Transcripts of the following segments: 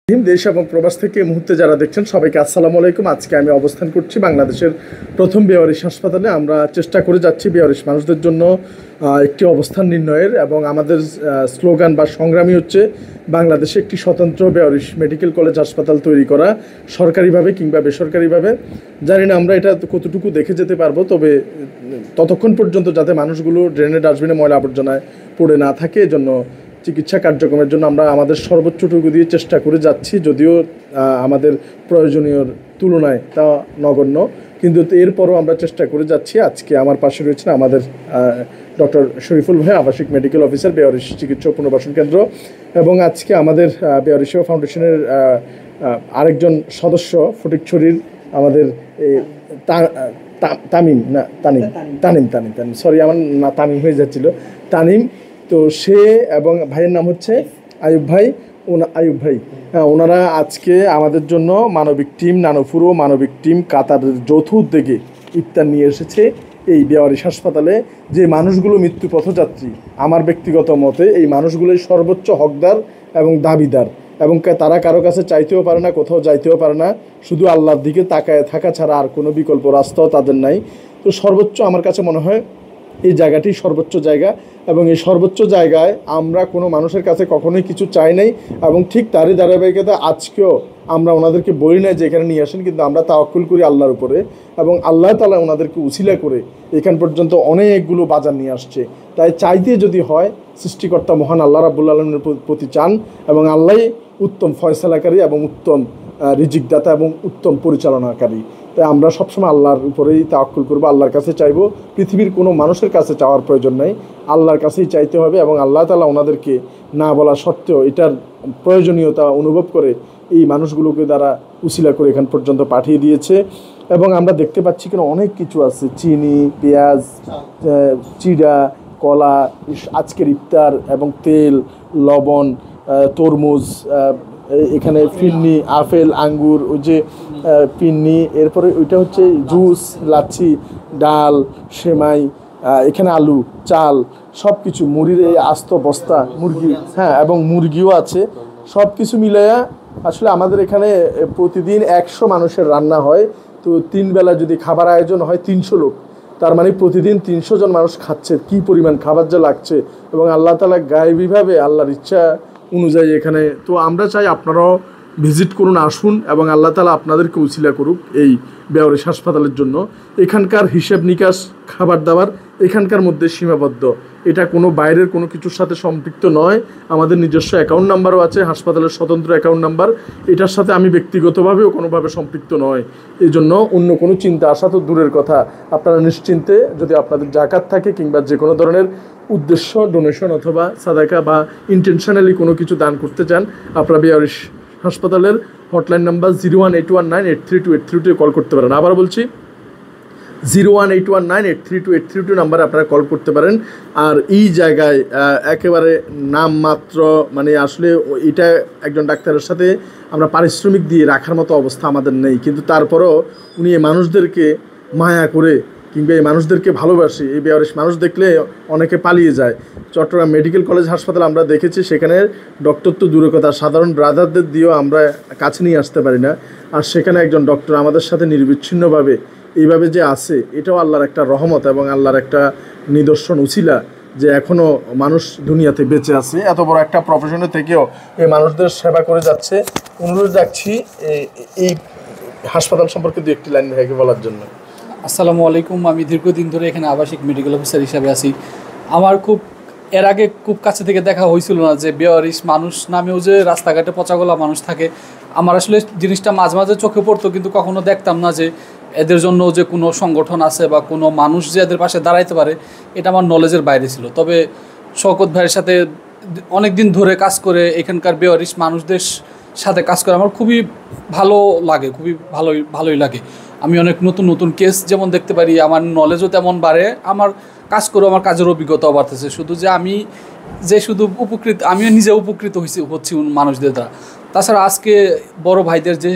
দেশ এবং প্রবাস থেকে এই মুহূর্তে যারা দেখছেন সবাইকে আসসালামু আলাইকুম। আজকে আমি অবস্থান করছি বাংলাদেশের প্রথম বেওয়ারিশ হাসপাতালে। আমরা চেষ্টা করে যাচ্ছি বেওয়ারিশ মানুষদের জন্য একটি অবস্থান নির্ণয়ের, এবং আমাদের স্লোগান বা সংগ্রামী হচ্ছে বাংলাদেশে একটি স্বতন্ত্র বেওয়ারিশ মেডিকেল কলেজ হাসপাতাল তৈরি করা, সরকারিভাবে কিংবা বেসরকারিভাবে। জানি না আমরা এটা কতটুকু দেখে যেতে পারবো, তবে ততক্ষণ পর্যন্ত যাতে মানুষগুলো ড্রেনে ডাস্টবিনে ময়লা আবর্জনায় পড়ে না থাকে, এজন্য চিকিৎসা কার্যক্রমের জন্য আমরা আমাদের সর্বোচ্চটুকু দিয়ে চেষ্টা করে যাচ্ছি। যদিও আমাদের প্রয়োজনীয় তুলনায় তা নগণ্য, কিন্তু এরপরও আমরা চেষ্টা করে যাচ্ছি। আজকে আমার পাশে রয়েছেন আমাদের ডক্টর শরীফুল ভাই, আবাসিক মেডিকেল অফিসার, বেওয়ারিশ চিকিৎসা ও পুনর্বাসন কেন্দ্র, এবং আজকে আমাদের বেওয়ারিশ সেবা ফাউন্ডেশনের আরেকজন সদস্য ফটিকছড়ির আমাদের তামিম না তানিম তানিম তানিম তানিম সরি, আমার না তামিম হয়ে যাচ্ছিল, তানিম। তো সে এবং ভাইয়ের নাম হচ্ছে আয়ুব ভাই, আয়ুব ভাই, হ্যাঁ, ওনারা আজকে আমাদের জন্য মানবিক টিম নানুপুর ও মানবিক টিম কাতারের যৌথ উদ্যোগে ইফতার নিয়ে এসেছে এই বেওয়ারিশ হাসপাতালে। যে মানুষগুলো মৃত্যু পথযাত্রী, আমার ব্যক্তিগত মতে এই মানুষগুলোই সর্বোচ্চ হকদার এবং দাবিদার, এবং তারা কারো কাছে চাইতেও পারে না, কোথাও যাইতেও পারে না, শুধু আল্লাহর দিকে তাকায় থাকা ছাড়া আর কোনো বিকল্প রাস্তাও তাদের নাই। তো সর্বোচ্চ আমার কাছে মনে হয় এই জায়গাটি সর্বোচ্চ জায়গা, এবং এই সর্বোচ্চ জায়গায় আমরা কোনো মানুষের কাছে কখনোই কিছু চাই নাই, এবং ঠিক তারই ধারাবাহিকতা আজকেও আমরা ওনাদেরকে বলি না যে এখানে নিয়ে আসেন, কিন্তু আমরা তাওয়াক্কুল করি আল্লাহর উপরে, এবং আল্লাহ তাআলা ওনাদেরকে উছিলা করে এখান পর্যন্ত অনেকগুলো বাজার নিয়ে আসছে। তাই চাইতে যদি হয়, সৃষ্টিকর্তা মহান আল্লাহ রাব্বুল আলামিনের প্রতি চান, এবং আল্লাহই উত্তম ফয়সালাকারী এবং উত্তম রিজিকদাতা এবং উত্তম পরিচালনাকারী। তাই আমরা সবসময় আল্লাহর উপরেই তাওয়াক্কুল করবো, আল্লাহর কাছে চাইবো। পৃথিবীর কোনো মানুষের কাছে চাওয়ার প্রয়োজন নাই, আল্লাহর কাছেই চাইতে হবে, এবং আল্লাহ তাআলা ওনাদেরকে না বলা সত্ত্বেও এটার প্রয়োজনীয়তা অনুভব করে এই মানুষগুলোকে দ্বারা উছিলা করে এখান পর্যন্ত পাঠিয়ে দিয়েছে। এবং আমরা দেখতে পাচ্ছি কেন অনেক কিছু আছে, চিনি, পেঁয়াজ, চিড়া, কলা, আজকের ইফতার, এবং তেল, লবণ, তরমুজ, এখানে ফিরনি, আপেল, আঙ্গুর, ওই যে পিন্নি, এরপরে ওইটা হচ্ছে জুস, লাচ্ছি, ডাল, সেমাই, এখানে আলু, চাল, সব কিছু, মুড়ির এই আস্ত বস্তা, মুরগি, হ্যাঁ, এবং মুরগিও আছে। সব কিছু মিলাইয়া আসলে আমাদের এখানে প্রতিদিন 100 মানুষের রান্না হয়। তো 3 বেলা যদি খাবার আয়োজন হয় 300 লোক, তার মানে প্রতিদিন 300 জন মানুষ খাচ্ছে। কী পরিমাণ খাবার যা লাগছে, এবং আল্লাহ তাআলা গায়েবীভাবে আল্লাহর ইচ্ছা অনুযায়ী এখানে। তো আমরা চাই আপনারাও ভিজিট করুন, আসুন, এবং আল্লাহ তাআলা আপনাদেরকে উছিলা করুক এই বেওয়ারিশ হাসপাতালের জন্য। এখানকার হিসাব নিকাশ, খাবার দাবার এখানকার মধ্যে সীমাবদ্ধ, এটা কোনো বাইরের কোনো কিছুর সাথে সম্পৃক্ত নয়। আমাদের নিজস্ব অ্যাকাউন্ট নাম্বারও আছে, হাসপাতালের স্বতন্ত্র অ্যাকাউন্ট নাম্বার, এটার সাথে আমি ব্যক্তিগতভাবেও কোনোভাবে সম্পৃক্ত নয়। এই জন্য অন্য কোনো চিন্তা আসা তো দূরের কথা, আপনারা নিশ্চিন্তে যদি আপনাদের জাকাত থাকে কিংবা যে কোনো ধরনের উদ্দেশ্য, ডোনেশন অথবা সাদাকা বা ইন্টেনশনালি কোনো কিছু দান করতে চান, আপনারা বেওয়ারিশ হাসপাতালের হটলাইন নাম্বার 01819832832 কল করতে পারেন। আবার বলছি, 01819832832 নাম্বারে আপনারা কল করতে পারেন। আর এই জায়গায় একেবারে নামমাত্র, মানে আসলে এটা একজন ডাক্তারের সাথে আমরা পারিশ্রমিক দিয়ে রাখার মতো অবস্থা আমাদের নেই, কিন্তু তারপরও উনি এই মানুষদেরকে মায়া করে কিংবা এই মানুষদেরকে ভালোবাসে। এই বেওয়ারিশ মানুষ দেখলে অনেকে পালিয়ে যায়। চট্টগ্রাম মেডিকেল কলেজ হাসপাতাল আমরা দেখেছি, সেখানে ডক্টর তো দূরের কথা, সাধারণ ব্রাদারদের দিয়েও আমরা কাছে নিয়ে আসতে পারি না। আর সেখানে একজন ডক্টর আমাদের সাথে নির্বিচ্ছিন্নভাবে এইভাবে যে আছে, এটাও আল্লাহর একটা রহমত এবং আল্লাহর একটা নিদর্শন, উছিলা যে এখনও মানুষ দুনিয়াতে বেঁচে আছে। এত বড় একটা প্রফেশনে থেকেও এই মানুষদের সেবা করে যাচ্ছে। অনুরোধ রাখছি এই হাসপাতাল সম্পর্কে 2-1 লাইন ভাইকে বলার জন্য। আসসালামু আলাইকুম। আমি দীর্ঘদিন ধরে এখানে আবাসিক মেডিকেল অফিসার হিসাবে আছি। আমার এর আগে খুব কাছে থেকে দেখা হয়েছিল না যে বেওয়ারিশ মানুষ নামেও যে রাস্তাঘাটে পচাগোলা মানুষ থাকে। আমার আসলে জিনিসটা মাঝে মাঝে চোখে পড়তো, কিন্তু কখনো দেখতাম না যে এদের জন্য যে কোনো সংগঠন আছে বা কোনো মানুষ যে এদের পাশে দাঁড়াইতে পারে, এটা আমার নলেজের বাইরে ছিল। তবে শওকত ভাইয়ের সাথে অনেক দিন ধরে কাজ করে এখানকার বেওয়ারিশ মানুষদের সাথে কাজ করে আমার খুবই ভালো লাগে, খুবই ভালোই লাগে। আমি অনেক নতুন নতুন কেস যেমন দেখতে পারি, আমার নলেজও তেমন বাড়ে, আমার কাজ করে আমার কাজের অভিজ্ঞতাও বাড়তেছে। শুধু উপকৃত, আমিও নিজে উপকৃত হচ্ছি মানুষদের দ্বারা। তাছাড়া আজকে বড় ভাইদের যে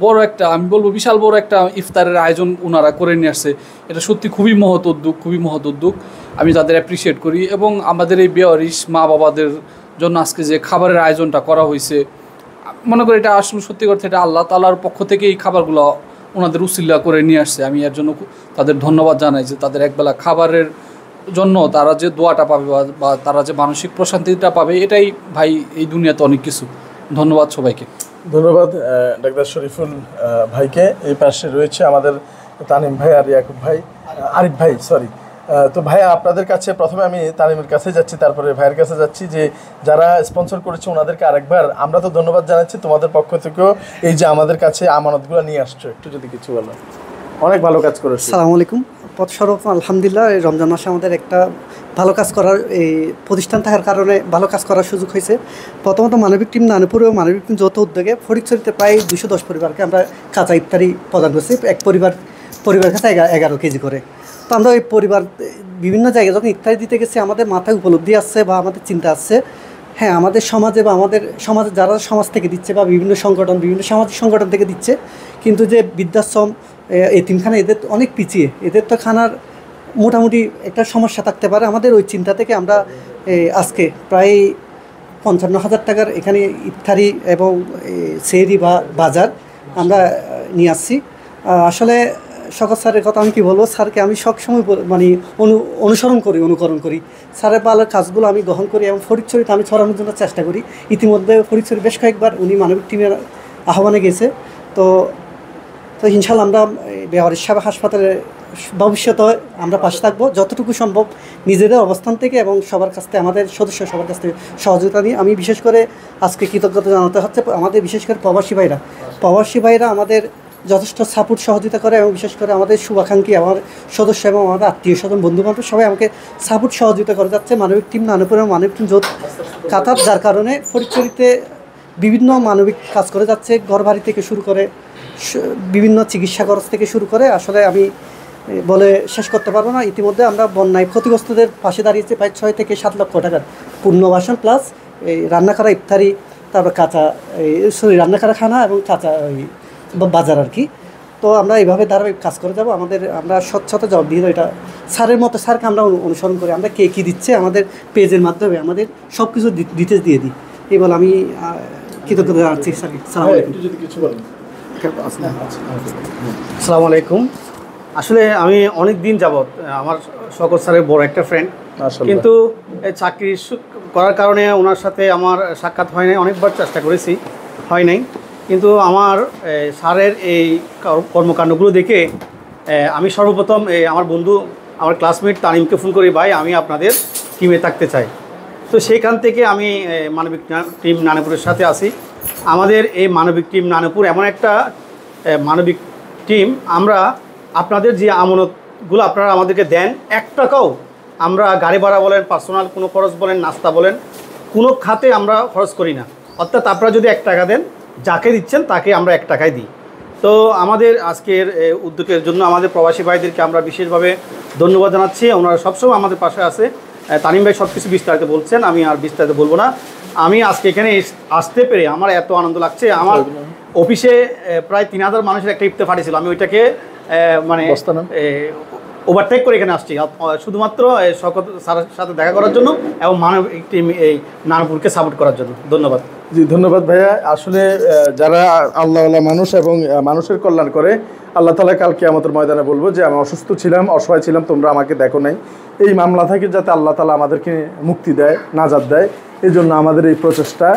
বড় একটা, আমি বলবো বিশাল বড় একটা ইফতারের আয়োজন ওনারা করে নিয়ে আসছে, এটা সত্যি খুবই মহৎ উদ্যোগ। আমি তাদের অ্যাপ্রিসিয়েট করি। এবং আমাদের এই বেওয়ারিশ মা বাবাদের জন্য আজকে যে খাবারের আয়োজনটা করা হয়েছে, মনে করি এটা আসলে সত্যি কথা, এটা আল্লাহ তাআলার পক্ষ থেকে এই খাবারগুলো ওনাদের উসিলা করে নিয়ে আসছে। আমি এর জন্য তাদের ধন্যবাদ জানাই যে তাদের একবেলা খাবারের জন্য তারা যে দোয়াটা পাবে বা তারা যে মানসিক প্রশান্তিটা পাবে, এটাই ভাই এই দুনিয়াতে অনেক কিছু। ধন্যবাদ সবাইকে। ধন্যবাদ ডাক্তার শরীফুল ভাইকে। এই পাশে রয়েছে আমাদের তানিম ভাই আর ইয়াকুব ভাই, আরিফ ভাই, সরি। তো ভাইয়া আপনাদের কাছে প্রথমে আমি তানিমের কাছে যাচ্ছি, তারপরে ভাইয়ের কাছে যাচ্ছি, যে যারা স্পন্সর করেছে ওনাদেরকে আরেকবার আমরা তো ধন্যবাদ জানাচ্ছি, তোমাদের পক্ষ থেকেও এই যে আমাদের কাছে আমানতগুলো নিয়ে আসছো, একটু যদি কিছু বলো। অনেক ভালো কাজ করেছে। আসসালামু আলাইকুম। পথসরফ আলহামদুলিল্লাহ, এই রমজান মাসে আমাদের একটা ভালো কাজ করার এই প্রতিষ্ঠান থাকার কারণে ভালো কাজ করার সুযোগ হয়েছে। প্রথমত মানবিক টিম নানুপুর ও মানবিক টিম যৌথ উদ্যোগে ফটিকছড়িতে প্রায় 210 পরিবারকে আমরা কাঁচা ইফতারি প্রদান করছি। এক পরিবার কাছে 11 কেজি করে। তো আমরা ওই পরিবার বিভিন্ন জায়গায় যখন ইফতারি দিতে গেছি আমাদের মাথায় উপলব্ধি আসছে বা আমাদের চিন্তা আসছে, হ্যাঁ আমাদের সমাজে বা আমাদের সমাজে যারা সমাজ থেকে দিচ্ছে বা বিভিন্ন সামাজিক সংগঠন থেকে দিচ্ছে, কিন্তু যে বৃদ্ধাশ্রম, এতিমখানা, এদের অনেক পিছিয়ে, এদের তো খানার মোটামুটি একটা সমস্যা থাকতে পারে। আমাদের ওই চিন্তা থেকে আমরা আজকে প্রায় 55,000 টাকার এখানে ইফতারি এবং সেহরি বা বাজার আমরা নিয়ে আসছি। আসলে শকত স্যারের কথা আমি কী বলবো, স্যারকে আমি সবসময় মানে অনুকরণ করি। স্যারের ভালো কাজগুলো আমি গ্রহণ করি এবং ফটিকছড়িতে আমি ছড়ানোর জন্য চেষ্টা করি। ইতিমধ্যে ফটিকছড়ি বেশ কয়েকবার উনি মানবিক টিমের আহ্বানে গেছে। তো ইনশাল্লাহ আমরা বেহারিস সাহেব হাসপাতালে ভবিষ্যতে আমরা পাশে থাকবো যতটুকু সম্ভব নিজেদের অবস্থান থেকে এবং সবার কাছ থেকে, আমাদের সবার কাছ থেকে সহযোগিতা নিয়ে। আমি বিশেষ করে আজকে কৃতজ্ঞতা জানাতে হচ্ছে আমাদের বিশেষ করে প্রবাসী ভাইরা আমাদের যথেষ্ট সাপোর্ট সহযোগিতা করে এবং বিশেষ করে আমাদের শুভাকাঙ্ক্ষী, আমার সদস্য এবং আমাদের আত্মীয় স্বজন বন্ধুবান্ধব সবাই আমাকে সাপোর্ট সহযোগিতা করে যাচ্ছে। মানবিক টিম নানুপুর এবং মানবিক টিম যৌথ কাতার, যার কারণে ফটিকছড়িতে বিভিন্ন মানবিক কাজ করে যাচ্ছে, ঘরবাড়ি থেকে শুরু করে বিভিন্ন চিকিৎসা খরচ থেকে শুরু করে আসলে আমি বলে শেষ করতে পারবো না। ইতিমধ্যে আমরা বন্যায় ক্ষতিগ্রস্তদের পাশে দাঁড়িয়েছি প্রায় 6 থেকে 7 লক্ষ টাকার পুনর্বাসন প্লাস এই রান্না করা ইফতারি, তারপর রান্না করা খানা এবং কাঁচা বাজার আর কি। তো আমরা এইভাবে ধারাবাহিক কাজ করে যাবো। আমরা স্বচ্ছতা জবাবদিহি, এটা স্যারকে আমরা অনুসরণ করি। আমরা কে কী দিচ্ছে আমাদের পেজের মাধ্যমে আমাদের সব কিছু ডিটেলস দিয়ে দিই। এই বলে আমি কৃতজ্ঞতা জানাচ্ছি স্যারকে। যদি কিছু বলেন। আসসালামু আলাইকুম। আসলে আমি অনেক দিন যাবৎ আমার শকত স্যারের বড় একটা ফ্রেন্ড, কিন্তু চাকরি করার কারণে ওনার সাথে আমার সাক্ষাৎ হয় নাই। অনেকবার চেষ্টা করেছি, হয় নাই। কিন্তু আমার স্যারের এই কর্মকাণ্ডগুলো দেখে আমি সর্বপ্রথম আমার বন্ধু, আমার ক্লাসমেট তানিমকে ফোন করি, ভাই আমি আপনাদের টিমে থাকতে চাই। তো সেইখান থেকে আমি মানবিক টিম নানুপুরের সাথে আসি। আমাদের এই মানবিক টিম নানুপুর এমন একটা মানবিক টিম, আমরা আপনাদের যে আমানতগুলো আপনারা আমাদেরকে দেন, 1 টাকাও আমরা গাড়ি ভাড়া বলেন, পার্সোনাল কোনো খরচ বলেন, নাস্তা বলেন, কোনো খাতে আমরা খরচ করি না। অর্থাৎ আপনারা যদি 1 টাকা দেন, যাকে দিচ্ছেন তাকে আমরা 1 টাকাই দিই। তো আমাদের আজকের উদ্যোগের জন্য আমাদের প্রবাসী ভাইদেরকে আমরা বিশেষভাবে ধন্যবাদ জানাচ্ছি। ওনারা সবসময় আমাদের পাশে আছে। তানিম ভাই সব কিছু বিস্তারিত বলছেন, আমি আর বিস্তারিত বলবো না। আমি আজকে এখানে আসতে পেরে আমার এত আনন্দ লাগছে। আমার অফিসে প্রায় 3000 মানুষের একটা ইফতার পাঠিয়েছিল, আমি ওইটাকে মানে ওভারটেক করে এখানে আসছি শুধুমাত্র শকত স্যারের সাথে দেখা করার জন্য এবং মানবিক টিম এই নানুপুরকে সাপোর্ট করার জন্য। ধন্যবাদ। জি ধন্যবাদ ভাইয়া। আসলে যারা আল্লাহওয়ালা মানুষ এবং মানুষের কল্যাণ করে, আল্লাহ তাআলা কাল কিয়ামতের ময়দানে বলবো যে আমি অসুস্থ ছিলাম, অসহায় ছিলাম, তোমরা আমাকে দেখো নাই। এই মামলা থেকে যাতে আল্লাহ তাআলা আমাদেরকে মুক্তি দেয়, নাজাত দেয়, এই জন্য আমাদের এই প্রচেষ্টা।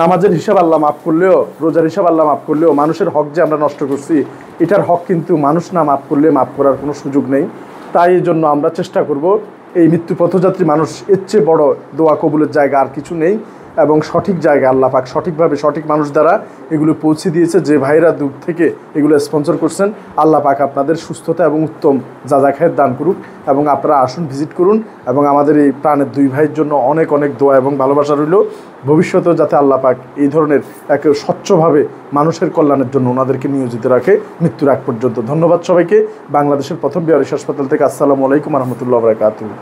নামাজের হিসাব আল্লাহ মাফ করলেও, রোজার হিসাব আল্লাহ মাফ করলেও, মানুষের হক যে আমরা নষ্ট করছি, এটার হক কিন্তু মানুষ না মাফ করলে মাফ করার কোনো সুযোগ নেই। তাই এই জন্য আমরা চেষ্টা করব, এই মৃত্যু পথযাত্রী মানুষ এর চেয়ে বড় দোয়া কবুলের জায়গা আর কিছু নেই। এবং সঠিক জায়গা আল্লাহ পাক সঠিকভাবে সঠিক মানুষ দ্বারা এগুলো পৌঁছে দিয়েছে। যে ভাইরা দূর থেকে এগুলো স্পন্সর করছেন, আল্লাহ পাক আপনাদের সুস্থতা এবং উত্তম খায়ের দান করুক। এবং আপনারা আসুন, ভিজিট করুন এবং আমাদের এই প্রাণের 2 ভাইয়ের জন্য অনেক অনেক দোয়া এবং ভালোবাসা রইল। ভবিষ্যতেও যাতে আল্লাহ পাক এই ধরনের এক স্বচ্ছভাবে মানুষের কল্যাণের জন্য ওনাদেরকে নিয়োজিত রাখে মৃত্যুর আগ পর্যন্ত। ধন্যবাদ সবাইকে। বাংলাদেশের প্রথম বেহারিস হাসপাতাল থেকে আসসালামু আলাইকুম রহমতুল্লাহ বারাকাতুহু।